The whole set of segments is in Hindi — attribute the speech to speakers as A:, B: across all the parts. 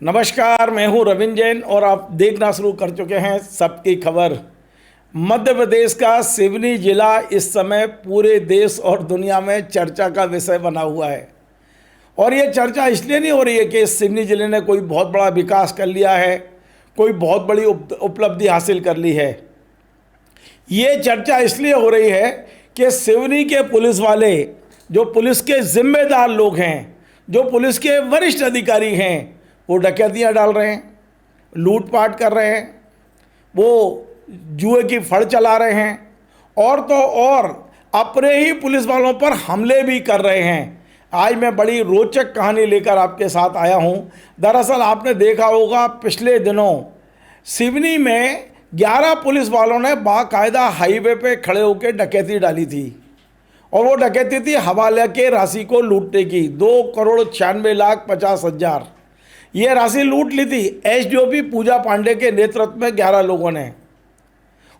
A: नमस्कार, मैं हूं रविंद्र जैन और आप देखना शुरू कर चुके हैं सबकी खबर। मध्य प्रदेश का सिवनी जिला इस समय पूरे देश और दुनिया में चर्चा का विषय बना हुआ है। और ये चर्चा इसलिए नहीं हो रही है कि सिवनी जिले ने कोई बहुत बड़ा विकास कर लिया है, कोई बहुत बड़ी उपलब्धि हासिल कर ली है। ये चर्चा इसलिए हो रही है कि सिवनी के पुलिस वाले, जो पुलिस के जिम्मेदार लोग हैं, जो पुलिस के वरिष्ठ अधिकारी हैं, वो डकैतियाँ डाल रहे हैं, लूटपाट कर रहे हैं, वो जुए की फड़ चला रहे हैं और तो और अपने ही पुलिस वालों पर हमले भी कर रहे हैं। आज मैं बड़ी रोचक कहानी लेकर आपके साथ आया हूं। दरअसल आपने देखा होगा पिछले दिनों सिवनी में 11 पुलिस वालों ने बाकायदा हाईवे पे खड़े होकर डकैती डाली थी और वो डकैती थी हवाले के राशि को लूटने की। 2,96,50,000 ये राशि लूट ली थी एसडीओपी पूजा पांडे के नेतृत्व में 11 लोगों ने।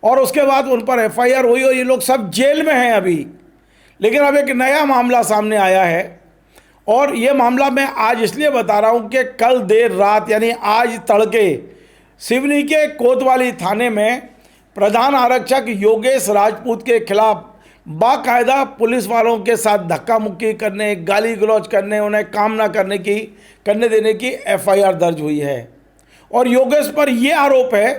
A: और उसके बाद उन पर एफआईआर हुई और ये लोग सब जेल में हैं अभी। लेकिन अब एक नया मामला सामने आया है और ये मामला मैं आज इसलिए बता रहा हूँ कि कल देर रात यानी आज तड़के सिवनी के कोतवाली थाने में प्रधान आरक्षक योगेश राजपूत के खिलाफ बाकायदा पुलिस वालों के साथ धक्का मुक्की करने, गाली गलौज करने, उन्हें काम ना करने देने की एफआईआर दर्ज हुई है। और योगेश पर यह आरोप है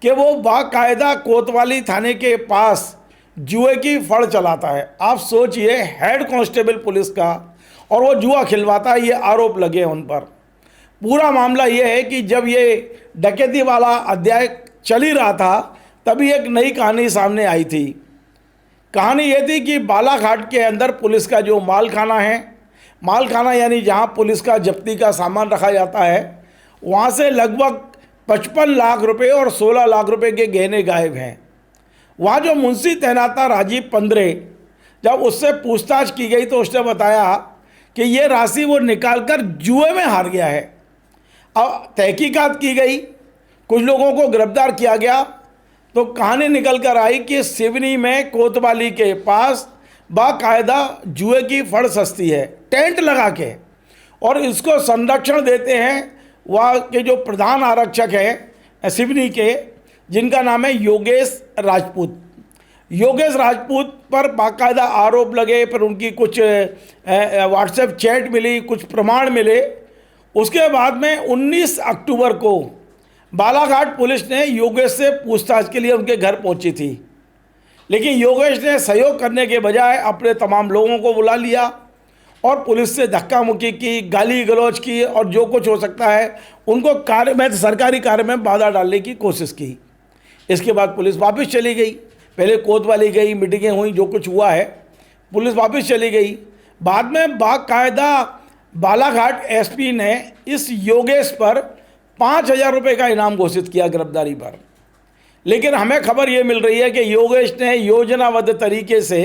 A: कि वो बाकायदा कोतवाली थाने के पास जुए की फड़ चलाता है। आप सोचिए, हेड कांस्टेबल पुलिस का, और वो जुआ खिलवाता है, ये आरोप लगे उन पर। पूरा मामला ये है कि जब ये डकैती वाला अध्याय चल ही रहा था तभी एक नई कहानी सामने आई थी। कहानी ये थी कि बालाघाट के अंदर पुलिस का जो मालखाना है, मालखाना यानी जहाँ पुलिस का जब्ती का सामान रखा जाता है, वहाँ से लगभग 55 लाख रुपए और 16 लाख रुपए के गहने गायब हैं। वहाँ जो मुंशी तैनात था राजीव पंद्रे, जब उससे पूछताछ की गई तो उसने बताया कि ये राशि वो निकालकर जुए में हार गया है। अब तहकीकात की गई, कुछ लोगों को गिरफ्तार किया गया तो कहानी निकल कर आई कि सिवनी में कोतवाली के पास बाकायदा जुए की फड़ सस्ती है, टेंट लगा के, और इसको संरक्षण देते हैं वहाँ के जो प्रधान आरक्षक हैं सिवनी के, जिनका नाम है योगेश राजपूत। योगेश राजपूत पर बाकायदा आरोप लगे, पर उनकी कुछ व्हाट्सएप चैट मिली, कुछ प्रमाण मिले। उसके बाद में 19 अक्टूबर को बालाघाट पुलिस ने योगेश से पूछताछ के लिए उनके घर पहुंची थी। लेकिन योगेश ने सहयोग करने के बजाय अपने तमाम लोगों को बुला लिया और पुलिस से धक्का मुक्की की, गाली गलौज की और जो कुछ हो सकता है उनको कार्य में, सरकारी कार्य में बाधा डालने की कोशिश की। इसके बाद पुलिस वापस चली गई। पहले कोतवाली गई, मीटिंगें हुई, जो कुछ हुआ है, पुलिस वापस चली गई। बाद में बाकायदा बालाघाट एसपी ने इस योगेश पर 5,000 रुपये का इनाम घोषित किया गिरफ्तारी पर। लेकिन हमें खबर ये मिल रही है कि योगेश ने योजनाबद्ध तरीके से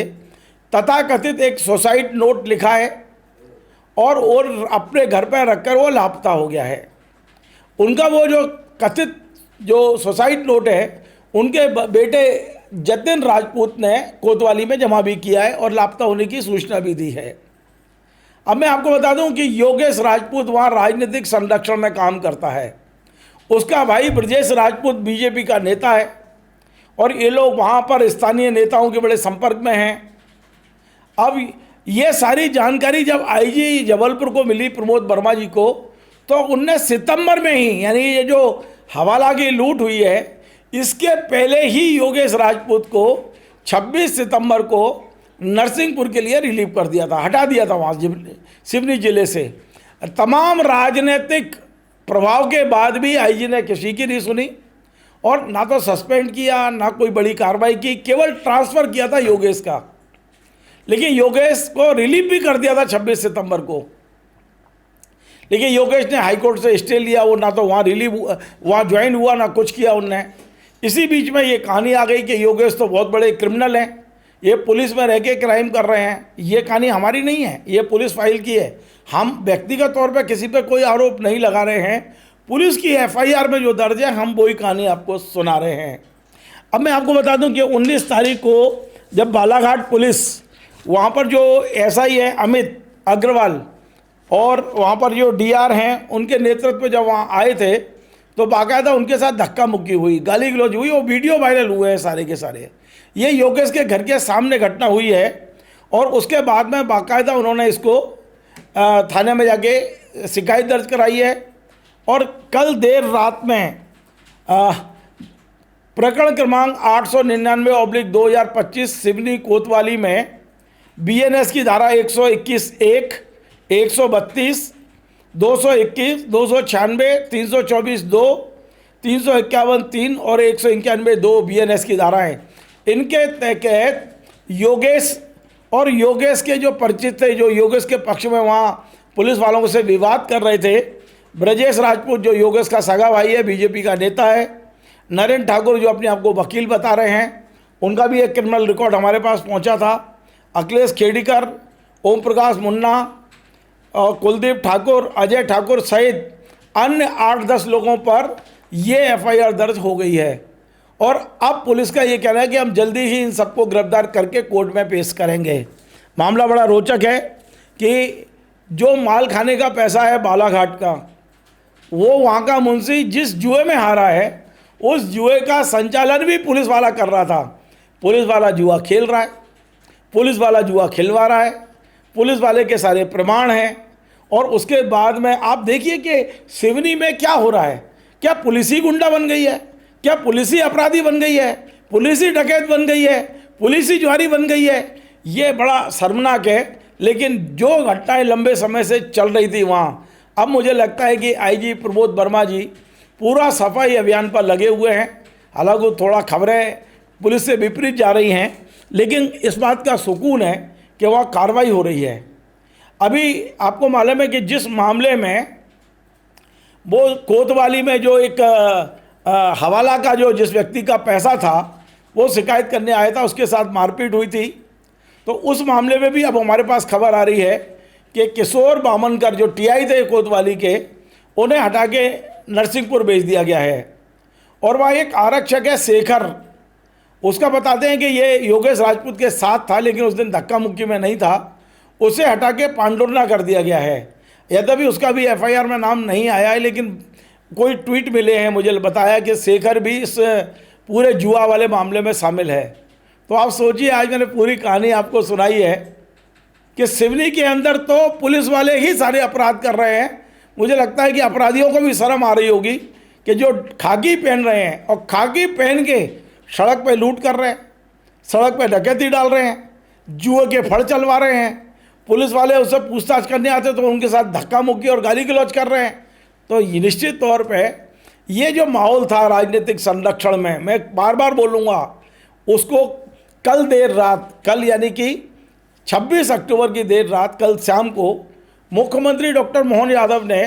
A: तथाकथित एक सुसाइड नोट लिखा है और अपने घर पर रखकर वो लापता हो गया है। उनका वो जो कथित जो सुसाइड नोट है, उनके बेटे जतिन राजपूत ने कोतवाली में जमा भी किया है और लापता होने की सूचना भी दी है। अब मैं आपको बता दूं कि योगेश राजपूत वहाँ राजनीतिक संरक्षण में काम करता है। उसका भाई ब्रजेश राजपूत बीजेपी का नेता है और ये लोग वहाँ पर स्थानीय नेताओं के बड़े संपर्क में हैं। अब ये सारी जानकारी जब आईजी जबलपुर को मिली, प्रमोद वर्मा जी को, तो उनने सितंबर में ही, यानी ये जो हवाला की लूट हुई है, इसके पहले ही योगेश राजपूत को 26 सितंबर को नरसिंहपुर के लिए रिलीव कर दिया था, हटा दिया था वहाँ सिवनी जिले से। तमाम राजनीतिक प्रभाव के बाद भी आईजी ने किसी की नहीं सुनी और ना तो सस्पेंड किया, ना कोई बड़ी कार्रवाई की, केवल ट्रांसफ़र किया था योगेश का। लेकिन योगेश को रिलीव भी कर दिया था 26 सितंबर को। लेकिन योगेश ने हाईकोर्ट से स्टे लिया, वो ना तो वहाँ वहाँ ज्वाइन हुआ, ना कुछ किया उनने। इसी बीच में ये कहानी आ गई कि योगेश तो बहुत बड़े क्रिमिनल हैं, ये पुलिस में रह के क्राइम कर रहे हैं। ये कहानी हमारी नहीं है, ये पुलिस फाइल की है। हम व्यक्तिगत तौर पे किसी पे कोई आरोप नहीं लगा रहे हैं। पुलिस की एफआईआर में जो दर्ज है, हम वही कहानी आपको सुना रहे हैं। अब मैं आपको बता दूं कि 19 तारीख को जब बालाघाट पुलिस, वहाँ पर जो एसआई है अमित अग्रवाल, और वहाँ पर जो डीआर हैं उनके नेतृत्व में जब वहाँ आए थे तो बाकायदा उनके साथ धक्का मुक्की हुई, गाली गलौज हुई, वो वीडियो वायरल हुए हैं सारे के सारे। ये योगेश के घर के सामने घटना हुई है और उसके बाद में बाकायदा उन्होंने इसको थाने में जाके शिकायत दर्ज कराई है। और कल देर रात में प्रकरण क्रमांक 899/2025 सिवनी कोतवाली में बीएनएस की धारा 121(1), 132, 221, 296, 324(2), 351(3) और 191(2) बीएनएस की धाराएं, इनके तहत योगेश और योगेश के जो परिचित थे, जो योगेश के पक्ष में वहाँ पुलिस वालों से विवाद कर रहे थे, ब्रजेश राजपूत जो योगेश का सगा भाई है, बीजेपी का नेता है, नरेंद्र ठाकुर जो अपने आप को वकील बता रहे हैं, उनका भी एक क्रिमिनल रिकॉर्ड हमारे पास पहुंचा था, अखिलेश खेड़ीकर, ओम प्रकाश मुन्ना और कुलदीप ठाकुर, अजय ठाकुर सहित अन्य 8-10 लोगों पर ये एफआईआर दर्ज हो गई है। और अब पुलिस का ये कहना है कि हम जल्दी ही इन सबको गिरफ्तार करके कोर्ट में पेश करेंगे। मामला बड़ा रोचक है कि जो माल खाने का पैसा है बालाघाट का, वो वहाँ का मुंशी जिस जुए में हारा है उस जुए का संचालन भी पुलिस वाला कर रहा था। पुलिस वाला जुआ खेल रहा है, पुलिस वाला जुआ खिलवा रहा है, पुलिस वाले के सारे प्रमाण हैं। और उसके बाद में आप देखिए कि सिवनी में क्या हो रहा है। क्या पुलिस ही गुंडा बन गई है? क्या पुलिस ही अपराधी बन गई है? पुलिस ही डकैत बन गई है? पुलिस ही जुआरी बन गई है? ये बड़ा शर्मनाक है। लेकिन जो घटनाएं लंबे समय से चल रही थी वहाँ, अब मुझे लगता है कि आईजी प्रमोद वर्मा जी पूरा सफाई अभियान पर लगे हुए हैं। हालांकि थोड़ा खबरें पुलिस से विपरीत जा रही हैं, लेकिन इस बात का सुकून है कि वहाँ कार्रवाई हो रही है। अभी आपको मालूम है कि जिस मामले में वो कोतवाली में जो एक हवाला का जो जिस व्यक्ति का पैसा था वो शिकायत करने आया था, उसके साथ मारपीट हुई थी, तो उस मामले में भी अब हमारे पास खबर आ रही है कि किशोर बामनकर जो टीआई थे कोतवाली के, उन्हें हटा के नरसिंहपुर भेज दिया गया है। और वहाँ एक आरक्षक है शेखर, उसका बताते हैं कि ये योगेश राजपूत के साथ था, लेकिन उस दिन धक्का मुक्की में नहीं था, उसे हटा के पांडुरना कर दिया गया है। यद्यपि उसका भी एफआईआर में नाम नहीं आया है, लेकिन कोई ट्वीट मिले हैं, मुझे बताया कि शेखर भी इस पूरे जुआ वाले मामले में शामिल है। तो आप सोचिए, आज मैंने पूरी कहानी आपको सुनाई है कि सिवनी के अंदर तो पुलिस वाले ही सारे अपराध कर रहे हैं। मुझे लगता है कि अपराधियों को भी शर्म आ रही होगी कि जो खाकी पहन रहे हैं और खाकी पहन के सड़क पे लूट कर रहे हैं, सड़क पे डकैती डाल रहे हैं, जुए के फड़ चलवा रहे हैं, पुलिस वाले उससे पूछताछ करने आते तो उनके साथ धक्का मुक्की और गाली गलौज कर रहे हैं। तो निश्चित तौर पे ये जो माहौल था राजनीतिक संरक्षण में, मैं बार बार बोलूँगा, उसको कल देर रात, कल यानी कि 26 अक्टूबर की देर रात, कल शाम को मुख्यमंत्री डॉक्टर मोहन यादव ने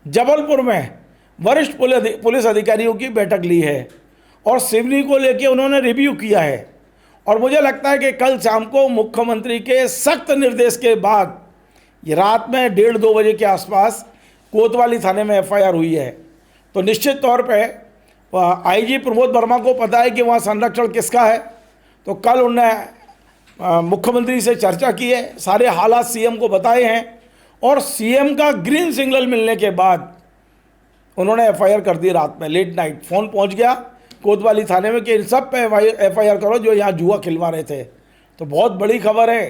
A: जबलपुर में वरिष्ठ पुलिस अधिकारियों की बैठक ली है और सिवनी को लेकर उन्होंने रिव्यू किया है। और मुझे लगता है कि कल शाम को मुख्यमंत्री के सख्त निर्देश के बाद ये रात में 1:30-2 बजे के आसपास कोतवाली थाने में एफआईआर हुई है। तो निश्चित तौर पे आईजी प्रमोद वर्मा को पता है कि वहाँ संरक्षण किसका है। तो कल उन्होंने मुख्यमंत्री से चर्चा की है, सारे हालात सीएम को बताए हैं और सीएम का ग्रीन सिग्नल मिलने के बाद उन्होंने एफआईआर कर दी। रात में लेट नाइट फ़ोन पहुंच गया कोतवाली थाने में कि इन सब पे एफआईआर करो जो यहाँ जुआ खिलवा रहे थे। तो बहुत बड़ी खबर है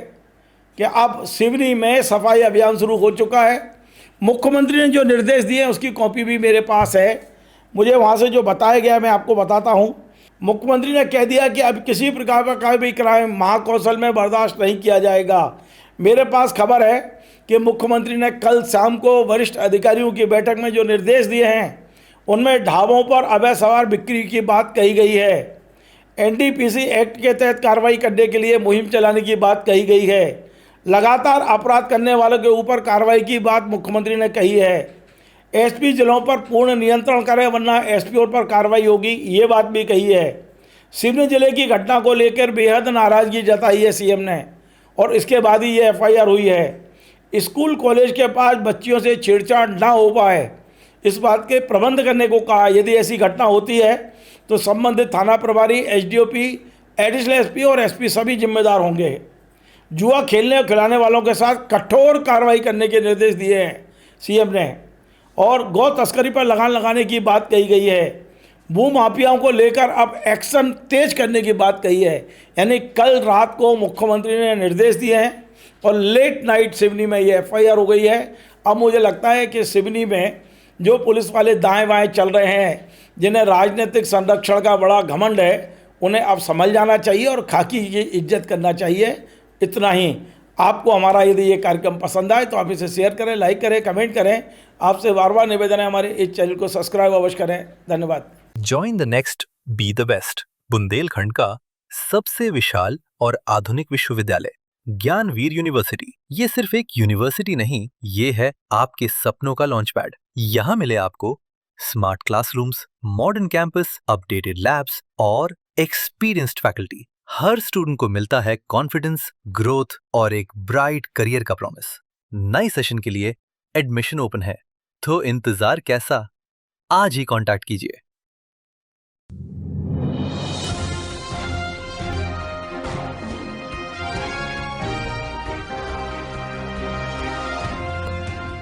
A: कि अब सिवनी में सफाई अभियान शुरू हो चुका है। मुख्यमंत्री ने जो निर्देश दिए हैं उसकी कॉपी भी मेरे पास है। मुझे वहाँ से जो बताया गया मैं आपको बताता हूँ। मुख्यमंत्री ने कह दिया कि अब किसी प्रकार का भी क्राइम महाकौशल में बर्दाश्त नहीं किया जाएगा। मेरे पास खबर है कि मुख्यमंत्री ने कल शाम को वरिष्ठ अधिकारियों की बैठक में जो निर्देश दिए हैं उनमें ढाबों पर अवैध शराब बिक्री की बात कही गई है। एनडीपीसी एक्ट के तहत कार्रवाई करने के लिए मुहिम चलाने की बात कही गई है। लगातार अपराध करने वालों के ऊपर कार्रवाई की बात मुख्यमंत्री ने कही है। एसपी जिलों पर पूर्ण नियंत्रण करें वरना एसपीओ पर कार्रवाई होगी, ये बात भी कही है। सिवनी जिले की घटना को लेकर बेहद नाराज़गी जताई है सीएम ने और इसके बाद ही ये एफआईआर हुई है। स्कूल कॉलेज के पास बच्चियों से छेड़छाड़ ना हो पाए इस बात के प्रबंध करने को कहा। यदि ऐसी घटना होती है तो संबंधित थाना प्रभारी, एसडीओपी, एडिशनल एसपी और एसपी सभी जिम्मेदार होंगे। जुआ खेलने और खिलाने वालों के साथ कठोर कार्रवाई करने के निर्देश दिए हैं सीएम ने। और गौ तस्करी पर लगाम लगाने की बात कही गई है। भू माफियाओं को लेकर अब एक्शन तेज करने की बात कही है। यानी कल रात को मुख्यमंत्री ने निर्देश दिए हैं और लेट नाइट सिवनी में ये एफआईआर हो गई है। अब मुझे लगता है कि सिवनी में जो पुलिस वाले दाएं बाएं चल रहे हैं, जिन्हें राजनीतिक संरक्षण का बड़ा घमंड है, उन्हें अब समझ जाना चाहिए और खाकी की इज्जत करना चाहिए। इतना ही। आपको हमारा यदि ये कार्यक्रम पसंद आए तो आप इसे शेयर करें, लाइक करें, कमेंट करें। आपसे बार बार निवेदन है हमारे इस चैनल को सब्सक्राइब अवश्य करें। धन्यवाद।
B: Join the next be the best Bundelkhand का सबसे विशाल और आधुनिक विश्वविद्यालय ज्ञानवीर यूनिवर्सिटी। ये सिर्फ एक यूनिवर्सिटी नहीं, ये है आपके सपनों का लॉन्च पैड। यहाँ मिले आपको smart classrooms, modern campus, updated labs और एक्सपीरियंस्ड फैकल्टी। हर स्टूडेंट को मिलता है कॉन्फिडेंस, ग्रोथ और एक ब्राइट करियर का प्रॉमिस। नए सेशन के लिए एडमिशन ओपन है, तो इंतजार कैसा? आज ही कांटेक्ट कीजिए।